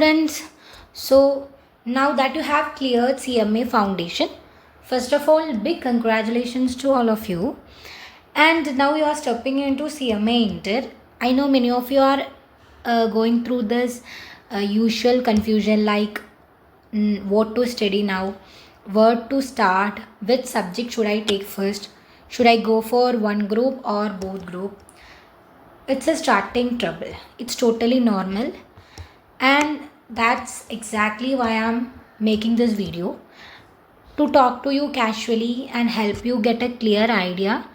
Friends, so now that you have cleared CMA foundation, first of all, big congratulations to all of you. And now you are stepping into CMA Inter. I know many of you are going through this usual confusion like what to study now, where to start, which subject should I take first, should I go for one group or both group. It's a starting trouble. It's totally normal, and that's exactly why I'm making this video, to talk to you casually and help you get a clear idea.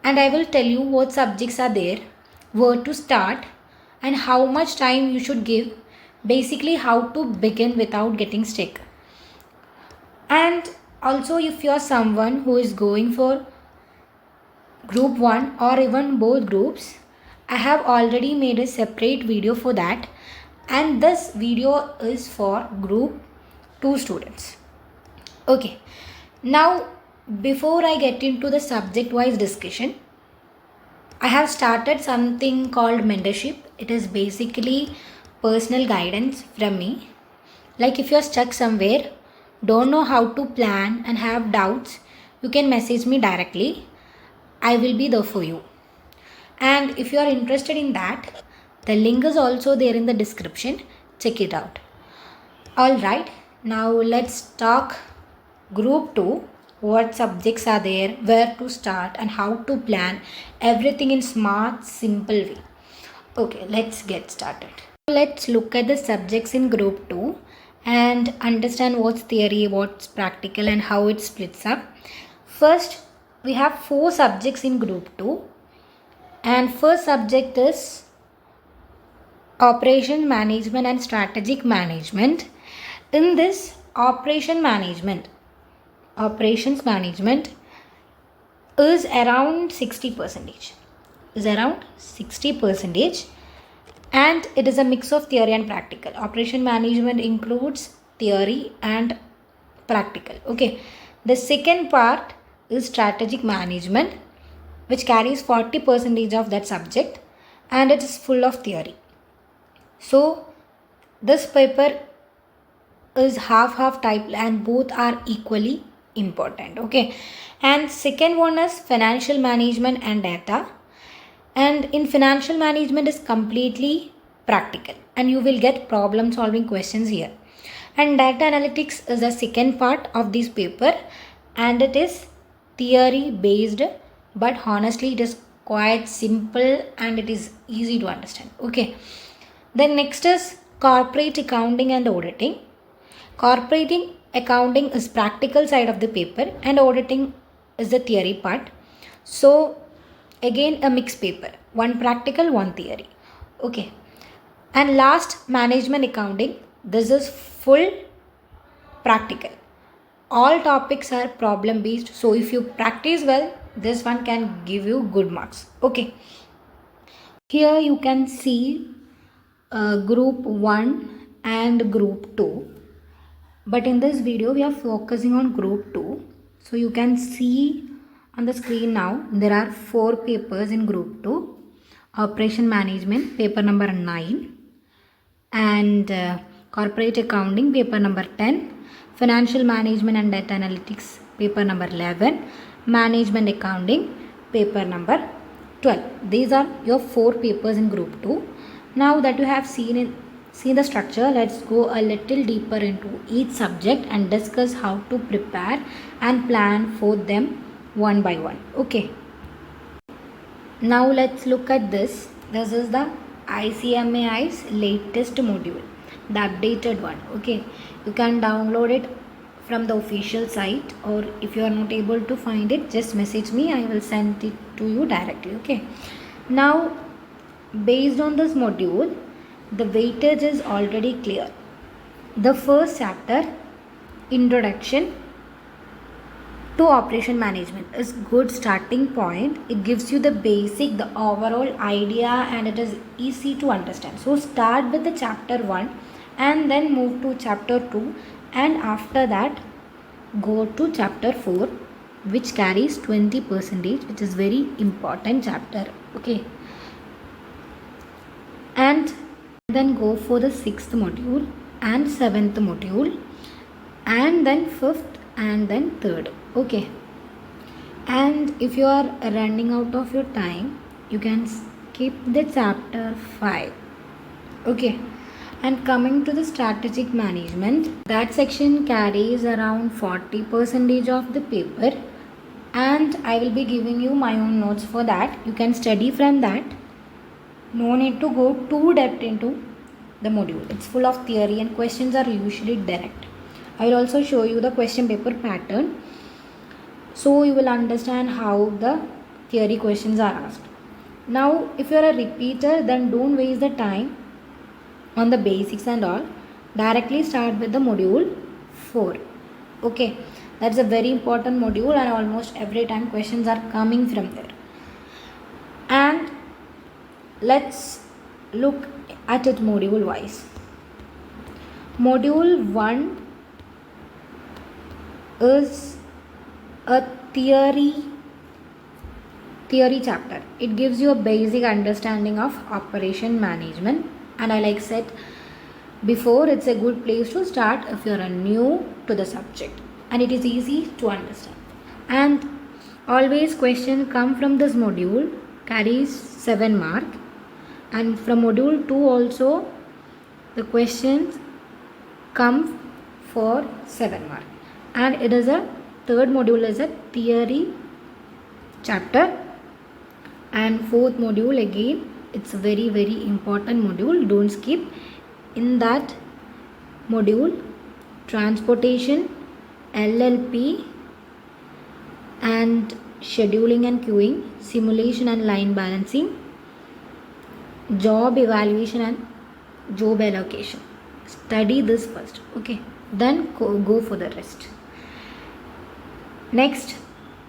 And I will tell you what subjects are there, where to start, and how much time you should give, basically how to begin without getting stuck. And also, if you're someone who is going for group 1 or even both groups, I have already made a separate video for that, and this video is for group 2 students. Okay, now before I get into the subject wise discussion, I have started something called mentorship. It is basically personal guidance from me. Like if you're stuck somewhere, don't know how to plan, and have doubts, you can message me directly. I will be there for you. And if you are interested in that, the link is also there in the description. Check it out. Alright, now let's talk group 2. What subjects are there, where to start, and how to plan everything in smart, simple way. Okay, let's get started. Let's look at the subjects in group 2 and understand what's theory, what's practical, and how it splits up. First, we have 4 subjects in group 2, and first subject is operation management and strategic management. In this operations management is around 60%, and it is a mix of theory and practical. Operation management includes theory and practical. Okay, the second part is strategic management, which carries 40% of that subject, and it is full of theory. So this paper is half type, and both are equally important. Okay, and second one is financial management and data, and in financial management is completely practical, and you will get problem solving questions here. And data analytics is the second part of this paper, and it is theory based, but honestly it is quite simple and it is easy to understand. Okay, then next is corporate accounting and auditing. Corporate accounting is practical side of the paper, and auditing is the theory part. So again a mixed paper, one practical, one theory. Okay, and last, management accounting. This is full practical. All topics are problem based, so if you practice well, this one can give you good marks. Okay, here you can see group 1 and group 2, but in this video we are focusing on group 2. So you can see on the screen now, there are 4 papers in group 2. Operation management, paper number 9, and corporate accounting, paper number 10, financial management and data analytics, paper number 11, management accounting, paper number 12. These are your 4 papers in group 2. Now that you have seen the structure, let's go a little deeper into each subject and discuss how to prepare and plan for them one by one. Okay, now let's look at this. This is the ICMAI's latest module, the updated one. Okay, you can download it from the official site, or if you are not able to find it, just message me, I will send it to you directly. Okay, now based on this module, the weightage is already clear. The first chapter, introduction to operation management, is good starting point. It gives you the basic, the overall idea, and it is easy to understand. So start with the chapter 1 and then move to chapter 2, and after that go to chapter 4, which carries 20%, which is very important chapter. Okay, and Then go for the 6th module and 7th module, and then 5th and then 3rd. Okay, and if you are running out of your time, you can skip the chapter 5. Okay, and coming to the strategic management, that section carries around 40% of the paper, and I will be giving you my own notes for that. You can study from that. No need to go too depth into the module. It's full of theory and questions are usually direct. I will also show you the question paper pattern, so you will understand how the theory questions are asked. Now, if you are a repeater, then don't waste the time on the basics and all. Directly start with the module 4. Okay, that's a very important module, and almost every time questions are coming from there. And let's look at it module wise. Module 1 is a theory chapter. It gives you a basic understanding of operation management, and I like said before, it's a good place to start if you are new to the subject, and it is easy to understand. And always question come from this module carries 7 mark, and from module 2 also the questions come for 7 mark, and it is a third module is a theory chapter, and fourth module again it's a very very important module. Don't skip. In that module, transportation, LLP, and scheduling and queuing, simulation and line balancing, job evaluation and job allocation. Study this first. Okay, then go for the rest. Next,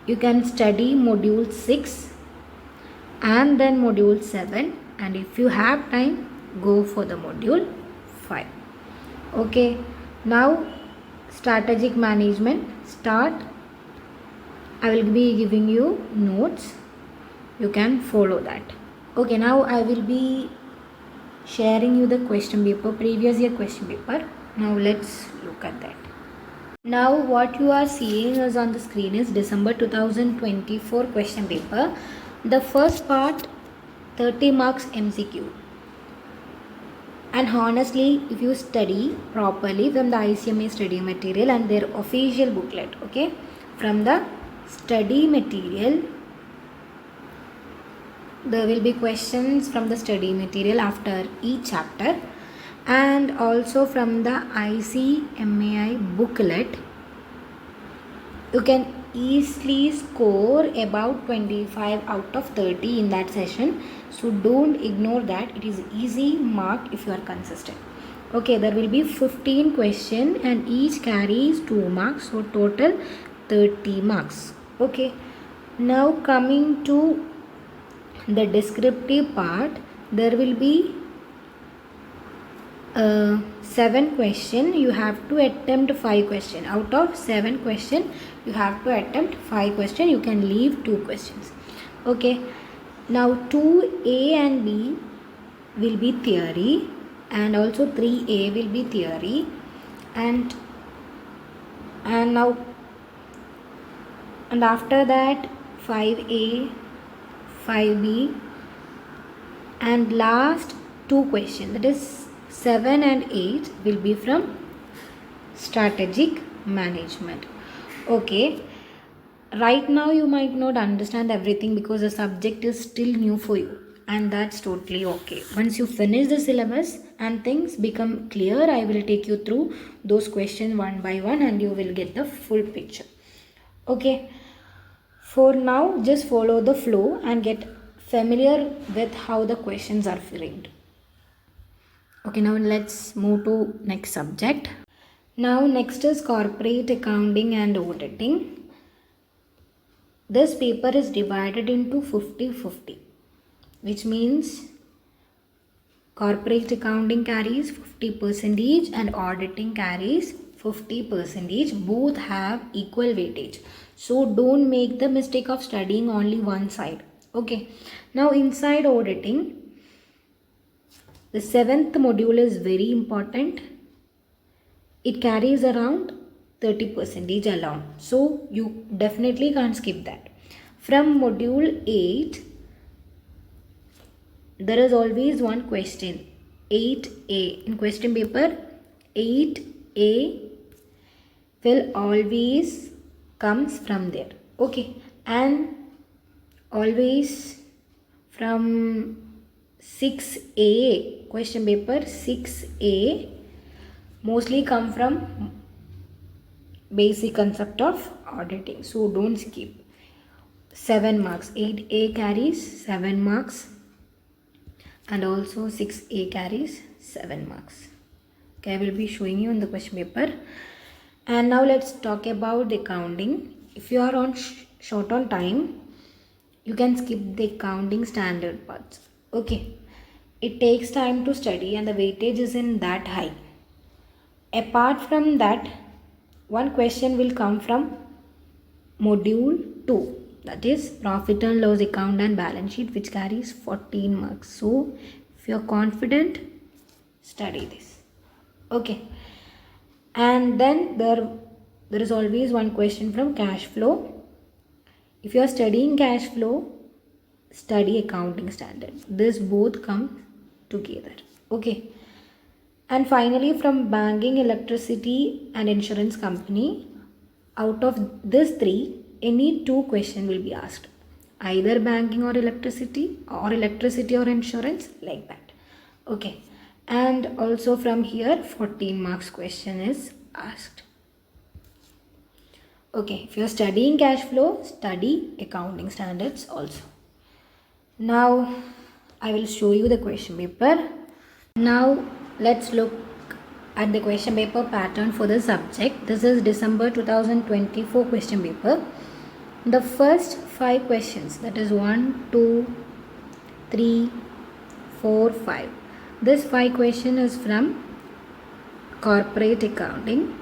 you can study module 6 and then module 7, and if you have time, go for the module 5. Okay, now strategic management start. I will be giving you notes, you can follow that. Okay, now I will be sharing you the question paper, previous year question paper. Now let's look at that. Now what you are seeing is on the screen is December 2024 question paper. The first part 30 marks MCQ, and honestly if you study properly from the ICMA study material and their official booklet, okay, from the study material there will be questions from the study material after each chapter, and also from the ICMAI booklet you can easily score about 25 out of 30 in that session. So don't ignore that. It is easy mark if you are consistent. Okay, there will be 15 questions and each carries 2 marks, so total 30 marks. Okay, now coming to the descriptive part, there will be 7 questions. You have to attempt 5 questions. Out of 7 questions, you have to attempt 5 questions. You can leave 2 questions. Okay, now 2A and B will be theory, and also 3A will be theory, and now and after that 5A, 5B, and last 2 questions, that is 7 and 8 will be from strategic management. Okay, right now you might not understand everything because the subject is still new for you, and that's totally okay. Once you finish the syllabus and things become clear, I will take you through those questions one by one and you will get the full picture. Okay, for now just follow the flow and get familiar with how the questions are framed. Okay, now let's move to next subject. Now next is corporate accounting and auditing. This paper is divided into 50-50, which means corporate accounting carries 50% each and auditing carries 50% each. Both have equal weightage, so don't make the mistake of studying only one side. Okay, now inside auditing The seventh module is very important. It carries around 30% alone. So you definitely can't skip that. From module 8, there is always one question. 8A. In question paper, 8A will always comes from there. Okay. And always from 6A, question paper 6A mostly come from basic concept of auditing. So don't skip. 7 marks. 8A carries 7 marks and also 6A carries 7 marks. Okay, I will be showing you in the question paper. And now let's talk about the accounting. If you are on short on time, you can skip the accounting standard parts. Okay, it takes time to study and the weightage isn't that high. Apart from that, one question will come from module 2, that is profit and loss account and balance sheet, which carries 14 marks. So if you are confident, study this. Okay, and then there is always one question from cash flow. If you are studying cash flow, study accounting standard. This both come together. Okay, and finally from banking, electricity and insurance company, out of this three, any two question will be asked, either banking or electricity or insurance, like that. Okay, and also from here 14 marks question is asked. Okay, if you are studying cash flow, study accounting standards also. Now I will show you the question paper. Now let's look at the question paper pattern for the subject. This is December 2024 question paper. The first 5 questions, that is 1, 2, 3, 4, 5. This 5 question is from corporate accounting.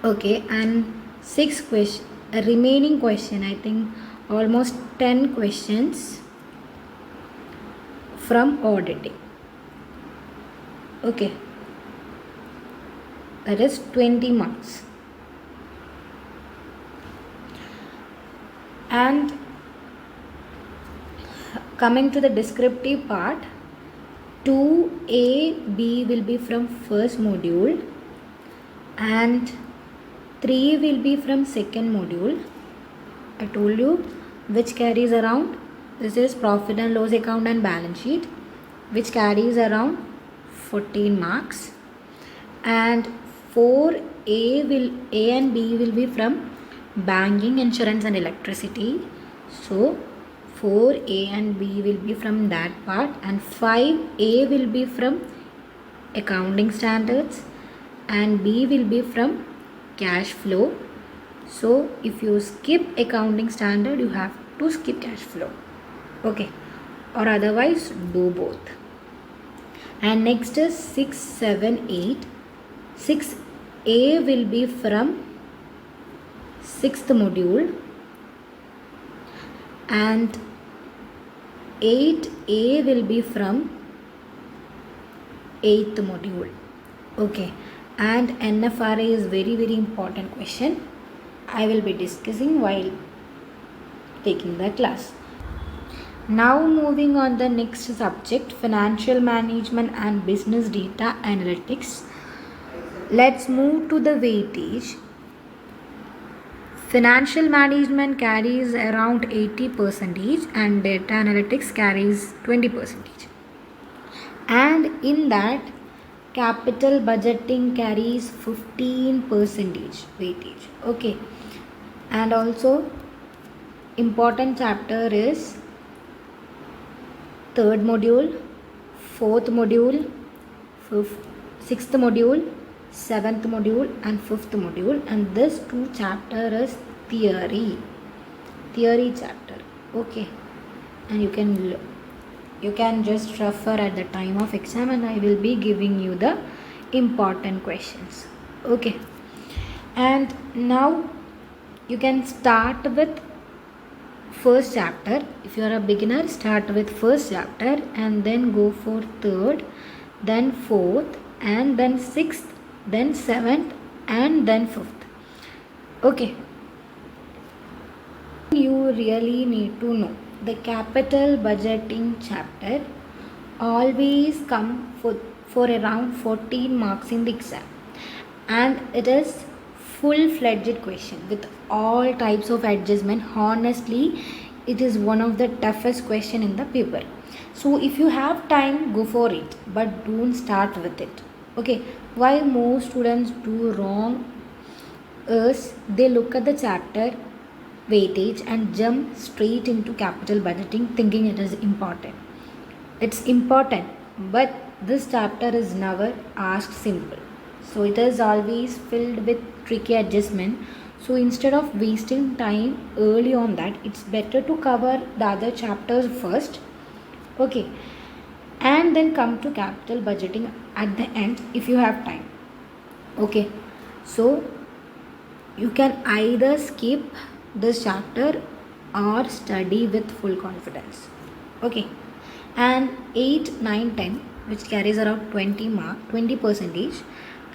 Okay, and 6 question, remaining question, I think almost 10 questions from auditing. Okay, that is 20 marks. And coming to the descriptive part, 2A, B will be from first module and 3 will be from second module. I told you which carries around, this is profit and loss account and balance sheet, which carries around 14 marks, and 4A will, A and B will be from banking, insurance and electricity. So 4A and B will be from that part, and 5A will be from accounting standards and B will be from cash flow. So if you skip accounting standard, you have to skip cash flow. Okay, or otherwise do both. And next is 6, 7, 8. 6A will be from 6th module and 8A will be from 8th module. Okay, and NFRA is very important question. I will be discussing while taking the class. Now moving on the next subject, financial management and business data analytics. Let's move to the weightage. Financial management carries around 80% and data analytics carries 20%. And in that, capital budgeting carries 15% weightage. Okay, and also important chapter is 3rd module, 4th module, 6th module, 7th module and 5th module, and this 2 chapter is theory chapter. Okay, and you can just refer at the time of exam and I will be giving you the important questions. Okay, and now you can start with first chapter. If you are a beginner, start with first chapter and then go for third, then fourth, and then sixth, then seventh, and then fifth. Okay. You really need to know the capital budgeting chapter always come for around 14 marks in the exam, and it is full-fledged question with all types of adjustment. Honestly, it is one of the toughest question in the paper. So if you have time, go for it, but don't start with it. Okay, why most students do wrong is they look at the chapter weightage and jump straight into capital budgeting thinking it is important. It's important, but this chapter is never asked simple. So it is always filled with tricky adjustment. So instead of wasting time early on that, it's better to cover the other chapters first. Okay. And then come to capital budgeting at the end if you have time. Okay. So you can either skip this chapter or study with full confidence. Okay. And 8, 9, 10, which carries around 20 percentage,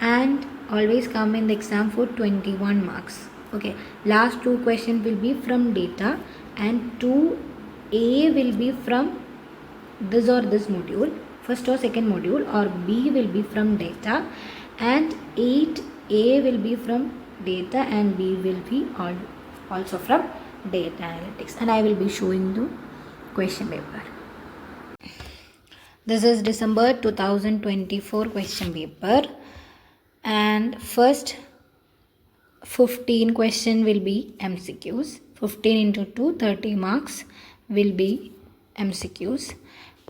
and always come in the exam for 21 marks. Okay, last two questions will be from data and 2A will be from this or this module, first or second module, or B will be from data, and 8A will be from data and B will be also from data analytics, and I will be showing the question paper. This is December 2024 question paper, and first 15 question will be MCQs. 15 into 2, 30 marks will be MCQs.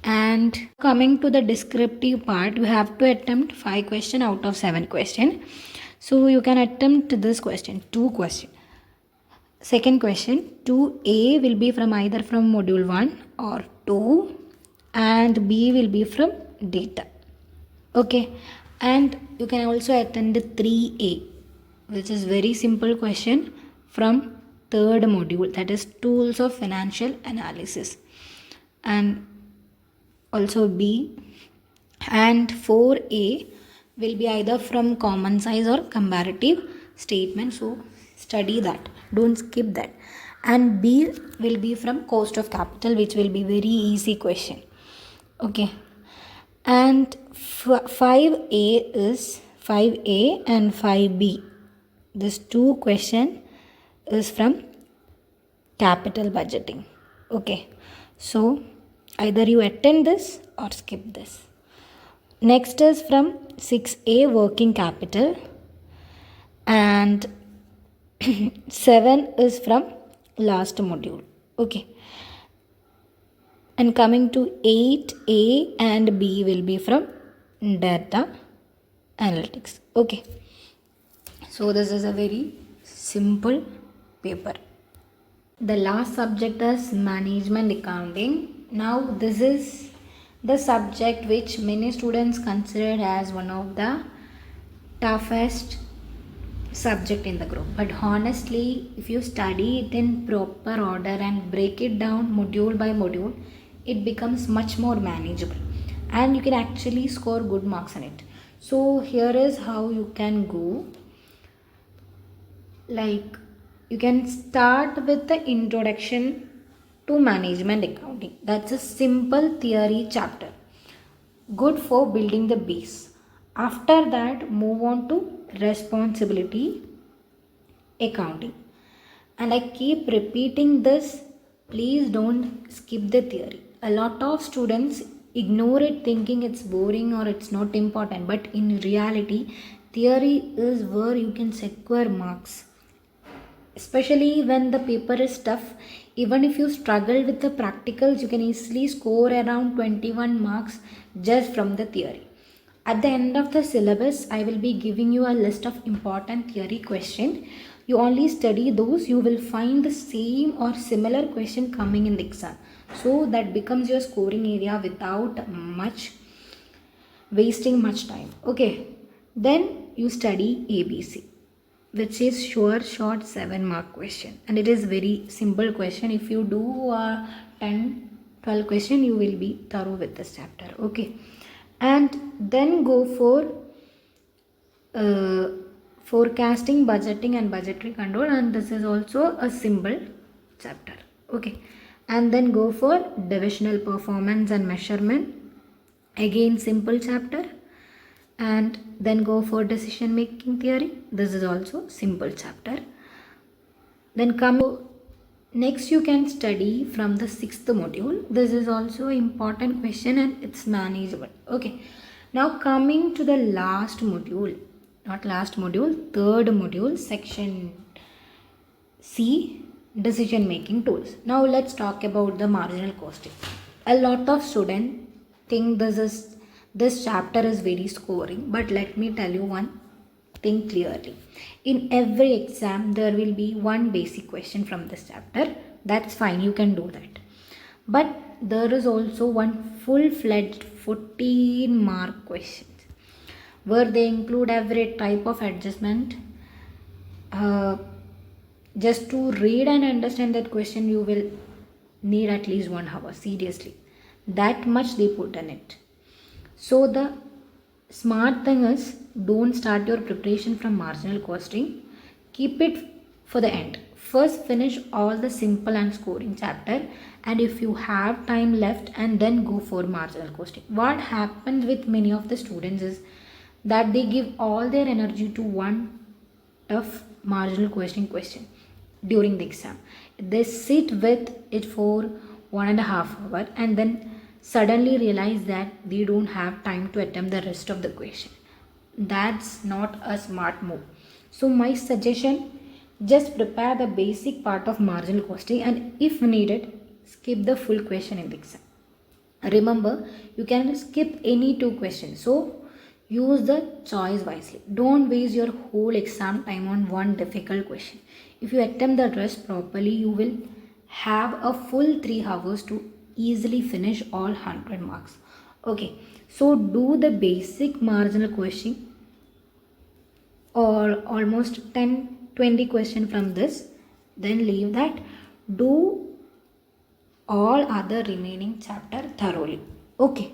And coming to the descriptive part, you have to attempt 5 question out of 7 question. So you can attempt this question, 2 question. Second question, 2A will be from either from module 1 or 2, and B will be from data. Okay, and you can also attend 3A, which is very simple question from third module, that is tools of financial analysis, and also B. And 4A will be either from common size or comparative statement, so study that, don't skip that. And B will be from cost of capital, which will be very easy question. Okay, and 5A is 5A and 5B. This 2 question is from capital budgeting. Okay, so either you attend this or skip this. Next is from 6A working capital, and 7 is from last module. Okay, and coming to 8A and B will be from data analytics. Okay, so this is a very simple paper. The last subject is management accounting. Now this is the subject which many students consider as one of the toughest subject in the group, but honestly, if you study it in proper order and break it down module by module, it becomes much more manageable and you can actually score good marks in it. So here is how you can go. Like, you can start with the introduction to management accounting. That's a simple theory chapter, good for building the base. After that, move on to responsibility accounting, and I keep repeating this, please don't skip the theory. A lot of students ignore it thinking it's boring or it's not important, but in reality theory is where you can secure marks, especially when the paper is tough. Even if you struggle with the practicals, you can easily score around 21 marks just from the theory. At the end of the syllabus, I will be giving you a list of important theory questions. You only study those, you will find the same or similar question coming in the exam. So that becomes your scoring area without wasting much time. Okay, then you study ABC. which is sure short 7 mark question, and it is very simple question. If you do 10-12 question, you will be thorough with this chapter. Okay, and then go for forecasting, budgeting and budgetary control, and this is also a simple chapter. Okay, and then go for divisional performance and measurement, again simple chapter. And then go for decision making theory, this is also simple chapter. Then come next, you can study from the 6th module. This is also an important question and it's manageable. Okay, now coming to the last module, not last module, third module, section C, decision making tools. Now let's talk about the marginal costing. A lot of students think this chapter is very scoring, but let me tell you one thing clearly. In every exam there will be one basic question from this chapter. That's fine, you can do that. But there is also one full-fledged 14-mark questions where they include every type of adjustment. Just to read and understand that question you will need at least 1 hour, seriously. That much they put in it. So the smart thing is, don't start your preparation from marginal costing. Keep it for the end. First finish all the simple and scoring chapter, and if you have time left, and then go for marginal costing. What happens with many of the students is that they give all their energy to one tough marginal costing question during the exam. They sit with it for 1.5 hours and then suddenly realize that they don't have time to attempt the rest of the question. That's not a smart move. So my suggestion, just prepare the basic part of marginal costing, and if needed, skip the full question in the exam. Remember, you can skip any 2 questions, so use the choice wisely. Don't waste your whole exam time on one difficult question. If you attempt the rest properly, you will have a full 3 hours to easily finish all 100 marks. Okay, so do the basic marginal question or almost 10-20 question from this, then leave that. Do all other remaining chapter thoroughly. Okay.